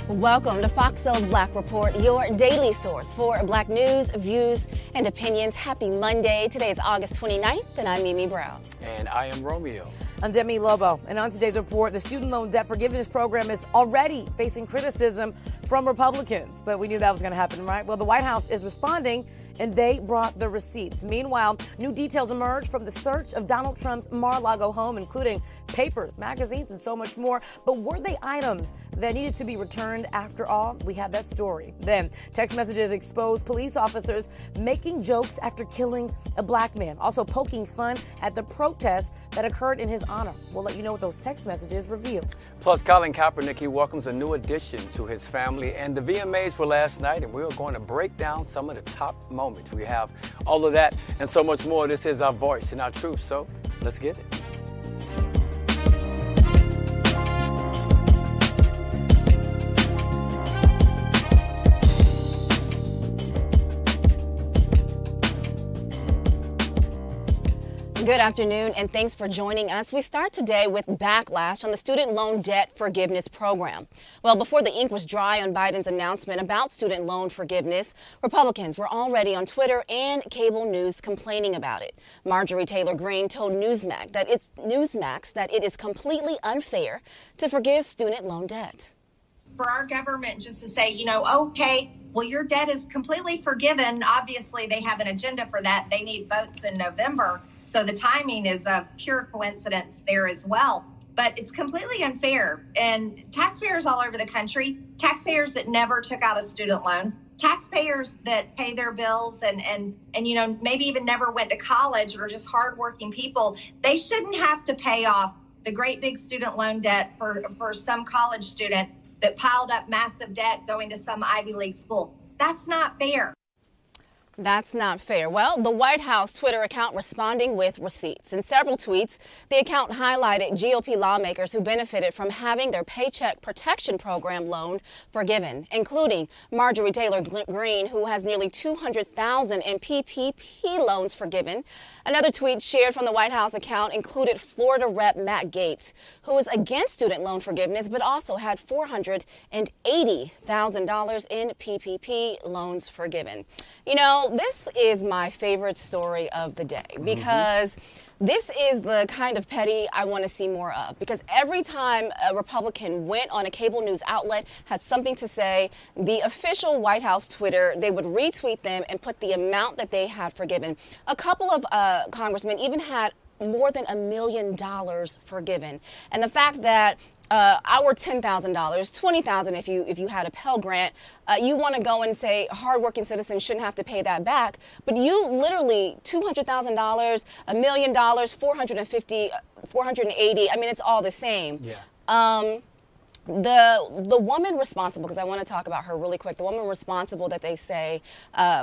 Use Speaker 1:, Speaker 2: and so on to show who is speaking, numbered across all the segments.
Speaker 1: Welcome to Fox Soul's Black Report, your daily source for Black news, views, and opinions. Happy Monday. Today is August 29th, and I'm Mimi Brown.
Speaker 2: And I am Romeo.
Speaker 3: I'm Demi Lobo. And on today's report, the student loan debt forgiveness program is already facing criticism from Republicans. But we knew that was going to happen, right? Well, the White House is responding, and they brought the receipts. Meanwhile, new details emerged from the search of Donald Trump's Mar-a-Lago home, including papers, magazines, and so much more. But were they items that needed to be returned after all? We have that story. Then, text messages exposed police officers making jokes after killing a black man, also poking fun at the protest that occurred in his honor. We'll let you know what those text messages reveal.
Speaker 2: Plus, Colin Kaepernick, he welcomes a new addition to his family. And the VMAs were last night, and we are going to break down some of the top moments. We have all of that and so much more. This is our voice and our truth, so let's get it.
Speaker 1: Good afternoon, and thanks for joining us. We start today with backlash on the student loan debt forgiveness program. Well, before the ink was dry on Biden's announcement about student loan forgiveness, Republicans were already on Twitter and cable news complaining about it. Marjorie Taylor Greene told Newsmax that it is completely unfair to forgive student loan debt.
Speaker 4: For our government just to say, okay, well, your debt is completely forgiven. Obviously, they have an agenda for that. They need votes in November. So the timing is a pure coincidence there as well. But it's completely unfair. And taxpayers all over the country, taxpayers that never took out a student loan, taxpayers that pay their bills and maybe even never went to college or just hardworking people, they shouldn't have to pay off the great big student loan debt for some college student that piled up massive debt going to some Ivy League school. That's not fair.
Speaker 1: That's not fair. Well, the White House Twitter account responding with receipts. In several tweets, the account highlighted GOP lawmakers who benefited from having their Paycheck Protection Program loan forgiven, including Marjorie Taylor Greene, who has nearly $200,000 in PPP loans forgiven. Another tweet shared from the White House account included Florida Rep. Matt Gaetz, who was against student loan forgiveness, but also had $480,000 in PPP loans forgiven. This is my favorite story of the day because this is the kind of petty I want to see more of, because every time a Republican went on a cable news outlet, had something to say, the official White House Twitter, they would retweet them and put the amount that they had forgiven. A couple of congressmen even had more than $1 million forgiven. And the fact that our $10,000, $20,000 if you had a Pell Grant, you want to go and say hardworking citizens shouldn't have to pay that back, but you literally $200,000, $1 million, 480. I mean, it's all the same.
Speaker 2: Yeah.
Speaker 1: The woman responsible, because I want to talk about her really quick, the woman responsible that they say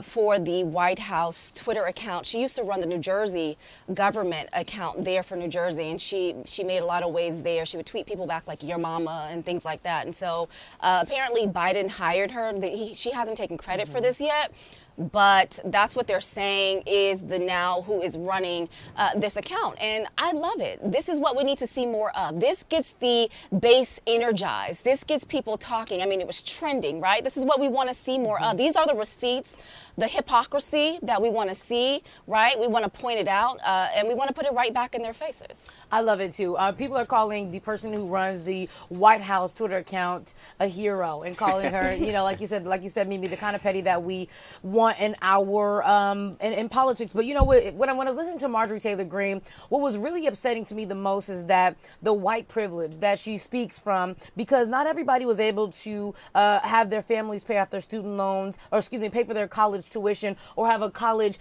Speaker 1: for the White House Twitter account, she used to run the New Jersey government account there for New Jersey, and she made a lot of waves there. She would tweet people back like your mama and things like that. And so apparently Biden hired her. She hasn't taken credit for this yet. But that's what they're saying is the now who is running this account. And I love it. This is what we need to see more of. This gets the base energized. This gets people talking. I mean, it was trending, right? This is what we want to see more of. These are the receipts, the hypocrisy that we want to see, right? We want to point it out and we want to put it right back in their faces.
Speaker 3: I love it, too. People are calling the person who runs the White House Twitter account a hero and calling her, like you said, Mimi, the kind of petty that we want in our in politics. But when I was listening to Marjorie Taylor Greene, what was really upsetting to me the most is that the white privilege that she speaks from, because not everybody was able to have their families pay off their student loans, or pay for their college tuition, or have a college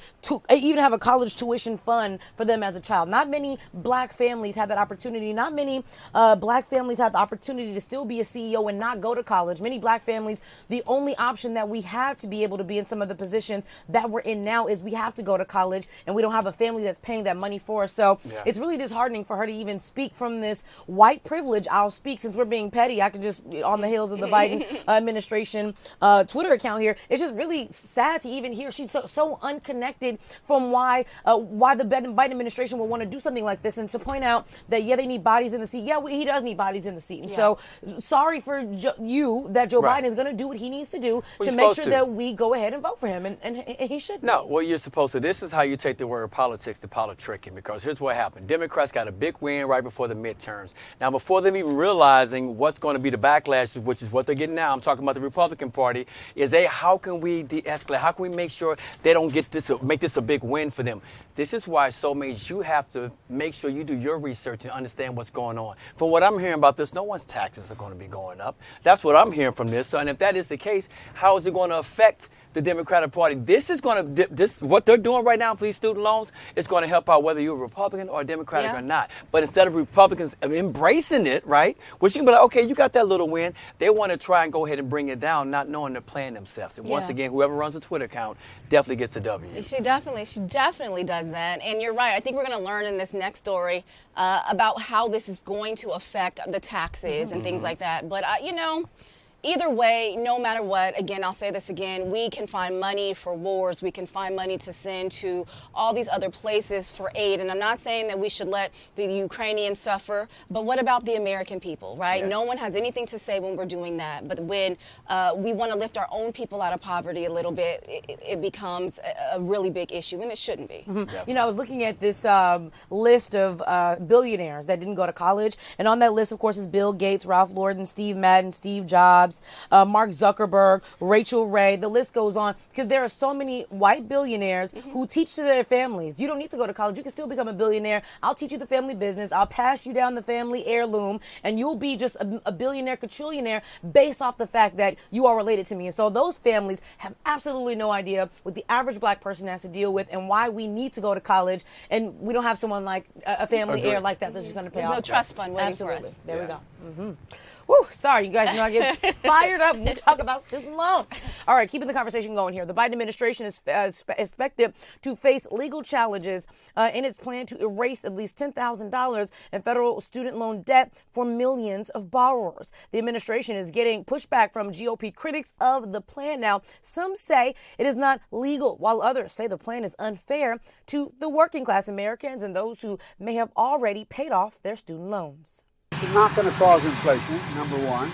Speaker 3: tuition fund for them as a child. Not many black families have that opportunity. Not many black families have the opportunity to still be a CEO and not go to college. Many black families, the only option that we have to be able to be in some of the positions positions that we're in now is we have to go to college and we don't have a family that's paying that money for us. So it's really disheartening for her to even speak from this white privilege. I'll speak since we're being petty. I could just, on the heels of the Biden administration Twitter account here, it's just really sad to even hear she's so unconnected from why the Biden administration would want to do something like this, and to point out that, yeah, they need bodies in the seat. Yeah, he does need bodies in the seat. And so sorry for you that Joe Biden is going to do what he needs to do to make sure that we go ahead and vote for him, and he should.
Speaker 2: No, well, you're supposed to. This is how you take the word politics to politicking, because here's what happened. Democrats got a big win right before the midterms. Now, before them even realizing what's going to be the backlash, which is what they're getting now, I'm talking about the Republican Party, is how can we de-escalate? How can we make sure they don't make this a big win for them? This is why soulmates, you have to make sure you do your research and understand what's going on. From what I'm hearing about this, no one's taxes are going to be going up. That's what I'm hearing from this. So, and if that is the case, how is it going to affect the Democratic Party? This is going to, what they're doing right now for these student loans is going to help out whether you're a Republican or a Democratic or not. But instead of Republicans embracing it, right, which you can be like, okay, you got that little win, they want to try and go ahead and bring it down, not knowing they're playing themselves. And once again, whoever runs a Twitter account definitely gets a W.
Speaker 1: She definitely does that. And you're right. I think we're going to learn in this next story about how this is going to affect the taxes and things like that. But, either way, no matter what, again, I'll say this again, we can find money for wars. We can find money to send to all these other places for aid. And I'm not saying that we should let the Ukrainians suffer, but what about the American people, right?
Speaker 2: Yes.
Speaker 1: No one has anything to say when we're doing that. But when we want to lift our own people out of poverty a little bit, it becomes a really big issue, and it shouldn't be.
Speaker 3: I was looking at this list of billionaires that didn't go to college. And on that list, of course, is Bill Gates, Ralph Lauren, Steve Madden, Steve Jobs, Mark Zuckerberg, Rachel Ray. The list goes on, because there are so many white billionaires who teach to their families. You don't need to go to college. You can still become a billionaire. I'll teach you the family business. I'll pass you down the family heirloom, and you'll be just a billionaire, quadrillionaire based off the fact that you are related to me. And so those families have absolutely no idea what the average black person has to deal with and why we need to go to college. And we don't have someone like a family heir like that that's just going to pay off.
Speaker 1: There's no trust fund waiting
Speaker 3: Absolutely.
Speaker 1: for us.
Speaker 3: There we go. Woo, sorry, you guys know I get fired up when we talk about student loans. All right, keeping the conversation going here. The Biden administration is expected to face legal challenges in its plan to erase at least $10,000 in federal student loan debt for millions of borrowers. The administration is getting pushback from GOP critics of the plan. Now, some say it is not legal, while others say the plan is unfair to the working class Americans and those who may have already paid off their student loans.
Speaker 5: It's not going to cause inflation, number one.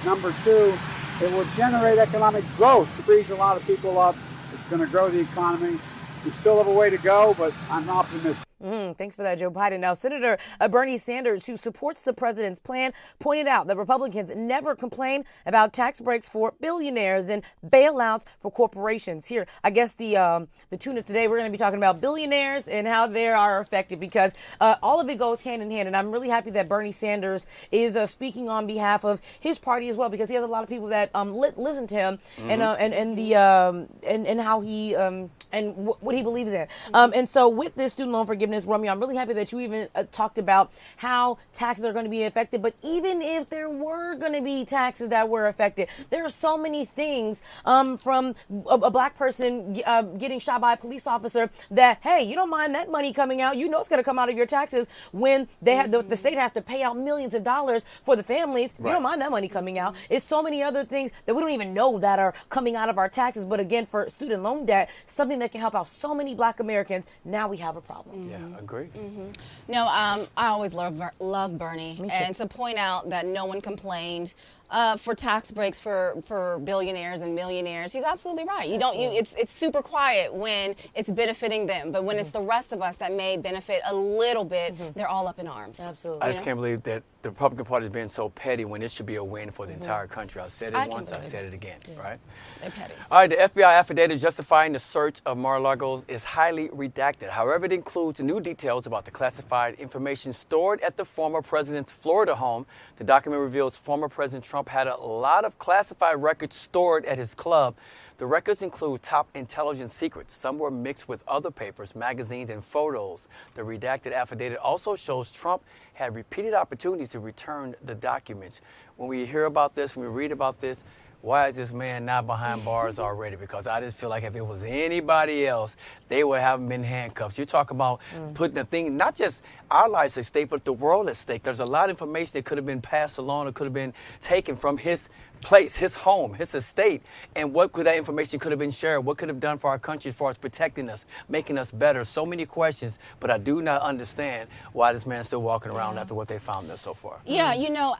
Speaker 5: Number two, it will generate economic growth. It frees a lot of people up. It's going to grow the economy. We still have a way to go, but I'm optimistic.
Speaker 3: Thanks for that, Joe Biden. Now, Senator Bernie Sanders, who supports the president's plan, pointed out that Republicans never complain about tax breaks for billionaires and bailouts for corporations. Here, I guess the tune of today, we're going to be talking about billionaires and how they are affected, because all of it goes hand in hand. And I'm really happy that Bernie Sanders is speaking on behalf of his party as well, because he has a lot of people that listen to him and how he and what he believes in. And so with this student loan forgiveness, Romeo, I'm really happy that you even talked about how taxes are going to be affected. But even if there were going to be taxes that were affected, there are so many things from a black person getting shot by a police officer that, hey, you don't mind that money coming out. You know it's going to come out of your taxes when they have the state has to pay out millions of dollars for the families. Right. You don't mind that money coming out. It's so many other things that we don't even know that are coming out of our taxes. But again, for student loan debt, something that can help out so many black Americans, now we have a problem.
Speaker 2: Yeah, agreed.
Speaker 1: No, I always love Bernie. And to point out that no one complained for tax breaks for billionaires and millionaires, he's absolutely right. It's super quiet when it's benefiting them, but when it's the rest of us that may benefit a little bit, they're all up in arms.
Speaker 3: Absolutely.
Speaker 2: I just can't believe that the Republican Party is being so petty when it should be a win for the entire country. I said it once, I said it again, right?
Speaker 1: They're petty.
Speaker 2: All right, the FBI affidavit justifying the search of Mar-a-Lago is highly redacted. However, it includes new details about the classified information stored at the former president's Florida home. The document reveals former President Trump had a lot of classified records stored at his club. The records include top intelligence secrets. Some were mixed with other papers, magazines, and photos. The redacted affidavit also shows Trump had repeated opportunities to return the documents. When we hear about this, when we read about this, why is this man not behind bars already? Because I just feel like if it was anybody else, they would have been handcuffs. You talk about putting the thing, not just our lives at stake, but the world at stake. There's a lot of information that could have been passed along or could have been taken from his place, his home, his estate, and what could that information could have been shared? What could have done for our country as far as protecting us, making us better? So many questions, but I do not understand why this man's still walking around after what they found there so far.
Speaker 1: Yeah, you know,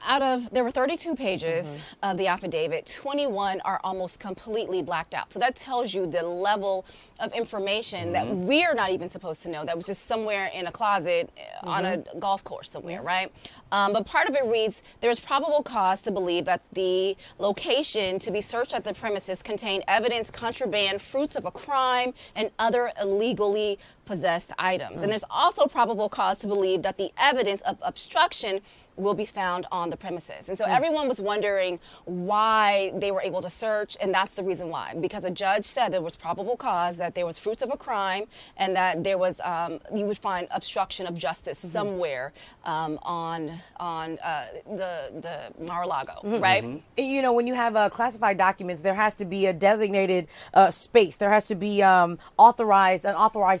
Speaker 1: there were 32 pages of the affidavit, 21 are almost completely blacked out. So that tells you the level of information that we're not even supposed to know, that was just somewhere in a closet on a golf course somewhere, right? But part of it reads, there is probable cause to believe that the location to be searched at the premises contained evidence, contraband, fruits of a crime, and other illegally possessed items. And there's also probable cause to believe that the evidence of obstruction will be found on the premises. And so everyone was wondering why they were able to search, and that's the reason why. Because a judge said there was probable cause, that there was fruits of a crime, and that there was, you would find obstruction of justice somewhere on the Mar-a-Lago, right?
Speaker 3: You know, when you have classified documents, there has to be a designated space. There has to be an authorized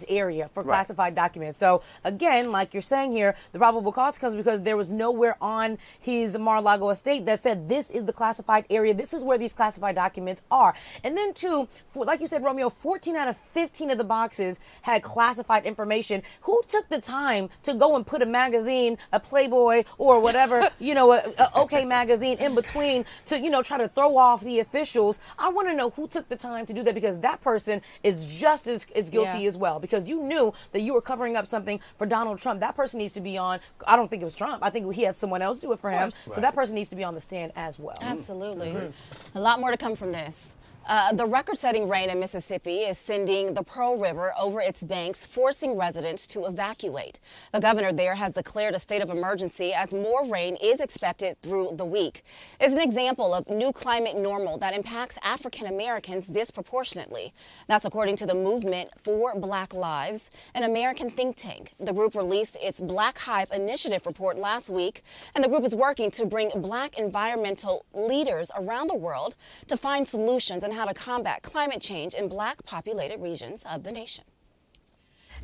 Speaker 3: area for classified documents. So again, like you're saying here, the probable cause comes because there was nowhere on his Mar-a-Lago estate that said this is the classified area. This is where these classified documents are. And then too, like you said, Romeo, 14 out of 15 of the boxes had classified information. Who took the time to go and put a magazine, a Playboy or whatever, you know, a OK magazine in between to, you know, try to throw off the officials? I want to know who took the time to do that, because that person is just as guilty as well, because you knew that you were covering up something for Donald Trump. That person needs to be on. I don't think it was Trump. I think he had someone else do it for him. So that person needs to be on the stand as well.
Speaker 1: Absolutely. A lot more to come from this. The record-setting rain in Mississippi is sending the Pearl River over its banks, forcing residents to evacuate. The governor there has declared a state of emergency as more rain is expected through the week. It's an example of new climate normal that impacts African Americans disproportionately. That's according to the Movement for Black Lives, an American think tank. The group released its Black Hive Initiative report last week, and the group is working to bring black environmental leaders around the world to find solutions and how to combat climate change in black populated regions of the nation.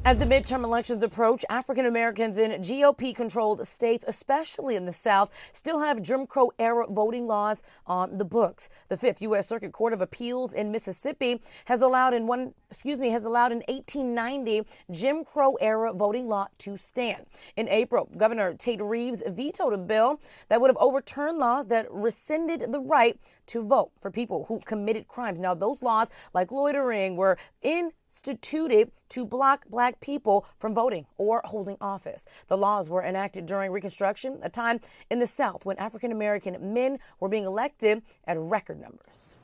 Speaker 3: As the midterm elections approach, African Americans in GOP-controlled states, especially in the South, still have Jim Crow-era voting laws on the books. The Fifth U.S. Circuit Court of Appeals in Mississippi has allowed in 1890 Jim Crow-era voting law to stand. In April, Governor Tate Reeves vetoed a bill that would have overturned laws that rescinded the right to vote for people who committed crimes. Now, those laws, like loitering, were instituted to block black people from voting or holding office. The laws were enacted during Reconstruction, a time in the South when African American men were being elected at record numbers.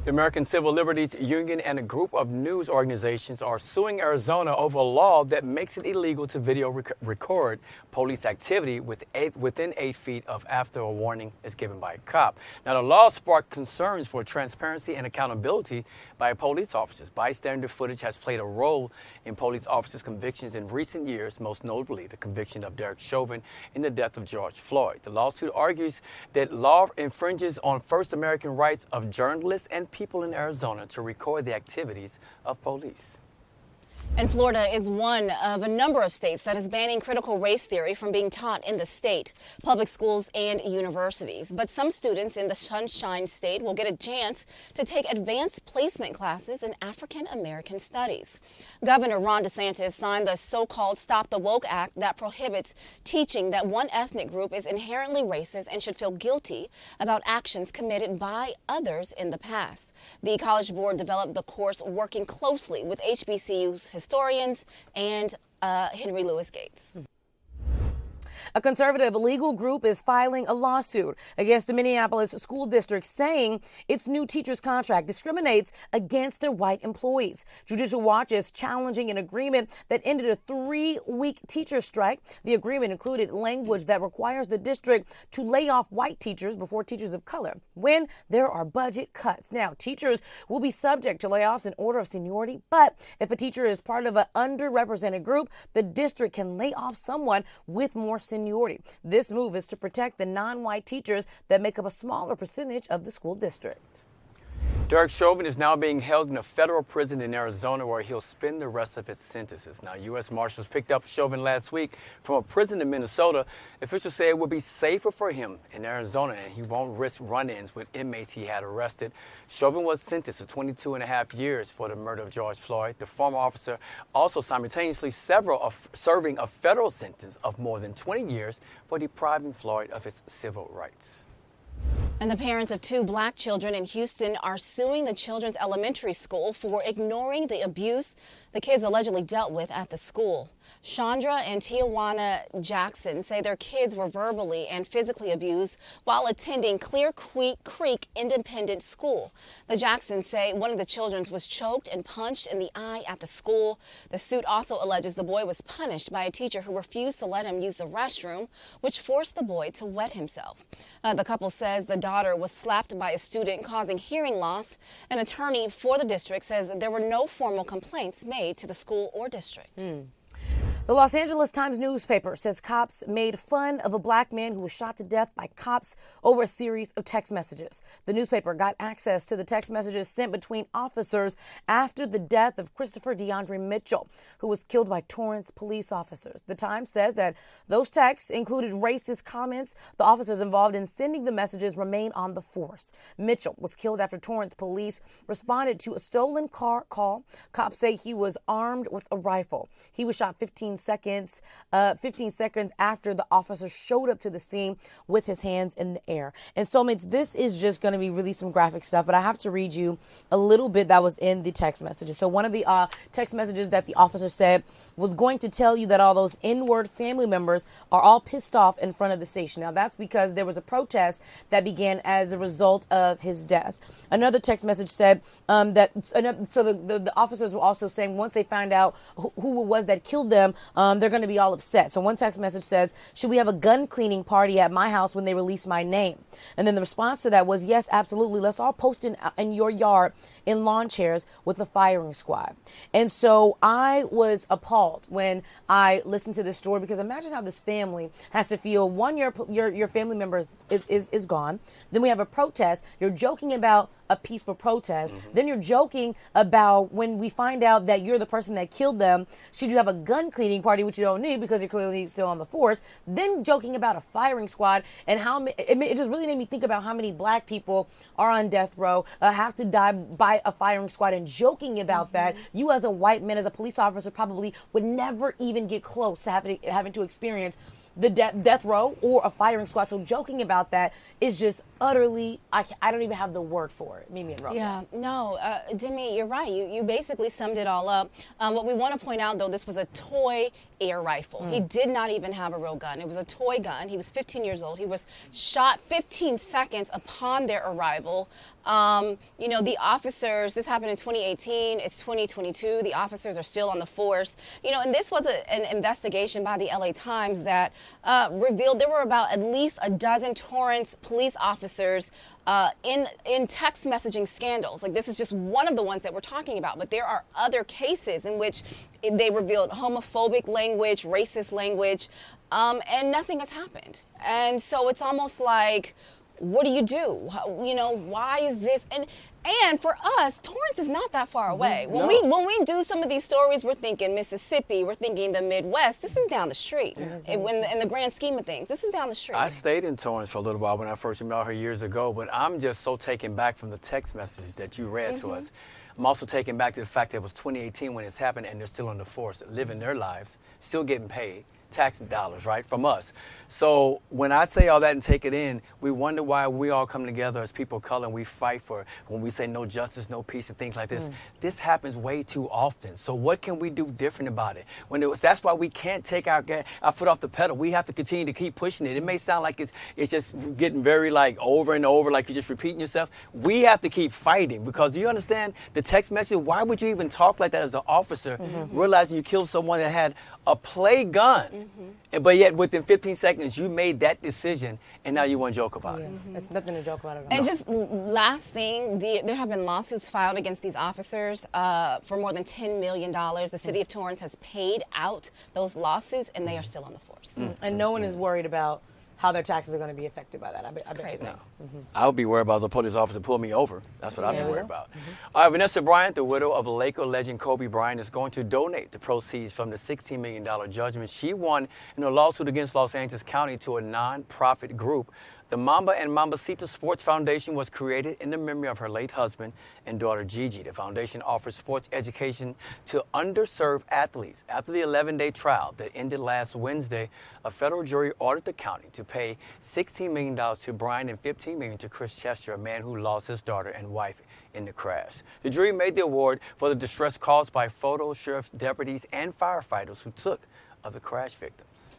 Speaker 2: The American Civil Liberties Union and a group of news organizations are suing Arizona over a law that makes it illegal to video record police activity within 8 feet of after a warning is given by a cop. Now, the law sparked concerns for transparency and accountability by police officers. Bystander footage has played a role in police officers' convictions in recent years, most notably the conviction of Derek Chauvin in the death of George Floyd. The lawsuit argues that law infringes on First American rights of journalists and people in Arizona to record the activities of police.
Speaker 1: And Florida is one of a number of states that is banning critical race theory from being taught in the state, public schools and universities. But some students in the Sunshine State will get a chance to take advanced placement classes in African American studies. Governor Ron DeSantis signed the so-called Stop the Woke Act that prohibits teaching that one ethnic group is inherently racist and should feel guilty about actions committed by others in the past. The College Board developed the course working closely with HBCU's historians and Henry Louis Gates.
Speaker 3: A conservative legal group is filing a lawsuit against the Minneapolis School District, saying its new teacher's contract discriminates against their white employees. Judicial Watch is challenging an agreement that ended a 3-week teacher strike. The agreement included language that requires the district to lay off white teachers before teachers of color when there are budget cuts. Now, teachers will be subject to layoffs in order of seniority, but if a teacher is part of an underrepresented group, the district can lay off someone with more seniority. seniority. This move is to protect the non-white teachers that make up a smaller percentage of the school district.
Speaker 2: Derek Chauvin is now being held in a federal prison in Arizona where he'll spend the rest of his sentences. Now, U.S. Marshals picked up Chauvin last week from a prison in Minnesota. Officials say it will be safer for him in Arizona and he won't risk run-ins with inmates he had arrested. Chauvin was sentenced to 22 and a half years for the murder of George Floyd. The former officer also simultaneously serving a federal sentence of more than 20 years for depriving Floyd of his civil rights.
Speaker 1: And the parents of 2 black children in Houston are suing the children's elementary school for ignoring the abuse the kids allegedly dealt with at the school. Chandra and Tijuana Jackson say their kids were verbally and physically abused while attending Clear Creek Independent School. The Jacksons say one of the children was choked and punched in the eye at the school. The suit also alleges the boy was punished by a teacher who refused to let him use the restroom, which forced the boy to wet himself. The couple says the daughter was slapped by a student, causing hearing loss. An attorney for the district says there were no formal complaints made to the school or district.
Speaker 3: The Los Angeles Times newspaper says cops made fun of a black man who was shot to death by cops over a series of text messages. The newspaper got access to the text messages sent between officers after the death of Christopher DeAndre Mitchell, who was killed by Torrance police officers. The Times says that those texts included racist comments. The officers involved in sending the messages remain on the force. Mitchell was killed after Torrance police responded to a stolen car call. Cops say he was armed with a rifle. He was shot 15 seconds after the officer showed up to the scene with his hands in the air. And soulmates, this is just going to be really some graphic stuff, but I have to read you a little bit that was in the text messages. So one of the text messages that the officer said was going to tell you that all those N-word family members are all pissed off in front of the station. Now that's because there was a protest that began as a result of his death. Another text message said the officers were also saying once they find out who it was that killed them, they're going to be all upset. So one text message says, should we have a gun cleaning party at my house when they release my name? And then the response to that was, yes, absolutely. Let's all post in your yard in lawn chairs with the firing squad. And so I was appalled when I listened to this story, because imagine how this family has to feel. One, your family member is gone. Then we have a protest. You're joking about a peaceful protest. Then you're joking about when we find out that you're the person that killed them, should you have a gun cleaning party, which you don't need because you're clearly still on the force. Then joking about a firing squad, and how it just really made me think about how many black people are on death row, have to die by a firing squad, and joking about that. You as a white man, as a police officer, probably would never even get close to having to experience the death row or a firing squad. So joking about that is just utterly, I don't even have the word for it. Mimi and Rob.
Speaker 1: Yeah, no, Demi, you're right. You basically summed it all up. What we want to point out, though, this was a toy air rifle. He did not even have a real gun. It was a toy gun. He was 15 years old. He was shot 15 seconds upon their arrival. The officers, this happened in 2018, it's 2022, the officers are still on the force. And this was an investigation by the LA Times that revealed there were about at least a dozen Torrance police officers in text messaging scandals. Like, this is just one of the ones that we're talking about, but there are other cases in which they revealed homophobic language, racist language, and nothing has happened. And so it's almost like, what do you do? Why is this? And for us, Torrance is not that far away. When we do some of these stories, we're thinking Mississippi, we're thinking the Midwest. This is down the street. In the grand scheme of things, this is down the street.
Speaker 2: I stayed in Torrance for a little while when I first met her years ago, but I'm just so taken back from the text messages that you read to us. I'm also taken back to the fact that it was 2018 when this happened, and they're still on the force, living their lives, still getting paid. Tax dollars, right, from us. So when I say all that and take it in, we wonder why we all come together as people of color and we fight for, when we say no justice, no peace, and things like this. This happens way too often. So what can we do different about it? That's why we can't take our foot off the pedal. We have to continue to keep pushing it. It may sound like it's just getting very over and over, like you're just repeating yourself. We have to keep fighting, because you understand the text message. Why would you even talk like that as an officer, realizing you killed someone that had a play gun? But yet within 15 seconds, you made that decision, and now you want to joke about it.
Speaker 3: It's nothing to joke about at all.
Speaker 1: And just last thing, there have been lawsuits filed against these officers for more than $10 million. The city of Torrance has paid out those lawsuits, and they are still on the force.
Speaker 3: And no one is worried about how their taxes are going to be affected by that. I bet
Speaker 1: crazy.
Speaker 3: you know.
Speaker 2: I would be worried about the police officer pull me over. That's what I'd be worried about. All right, Vanessa Bryant, the widow of Laker legend Kobe Bryant, is going to donate the proceeds from the $16 million judgment she won in a lawsuit against Los Angeles County to a non-profit group. The Mamba and Mambacita Sports Foundation was created in the memory of her late husband and daughter Gigi. The foundation offers sports education to underserved athletes. After the 11-day trial that ended last Wednesday, a federal jury ordered the county to pay $16 million to Bryant and $15 million to Chris Chester, a man who lost his daughter and wife in the crash. The jury made the award for the distress caused by photo sheriff deputies and firefighters who took of the crash victims.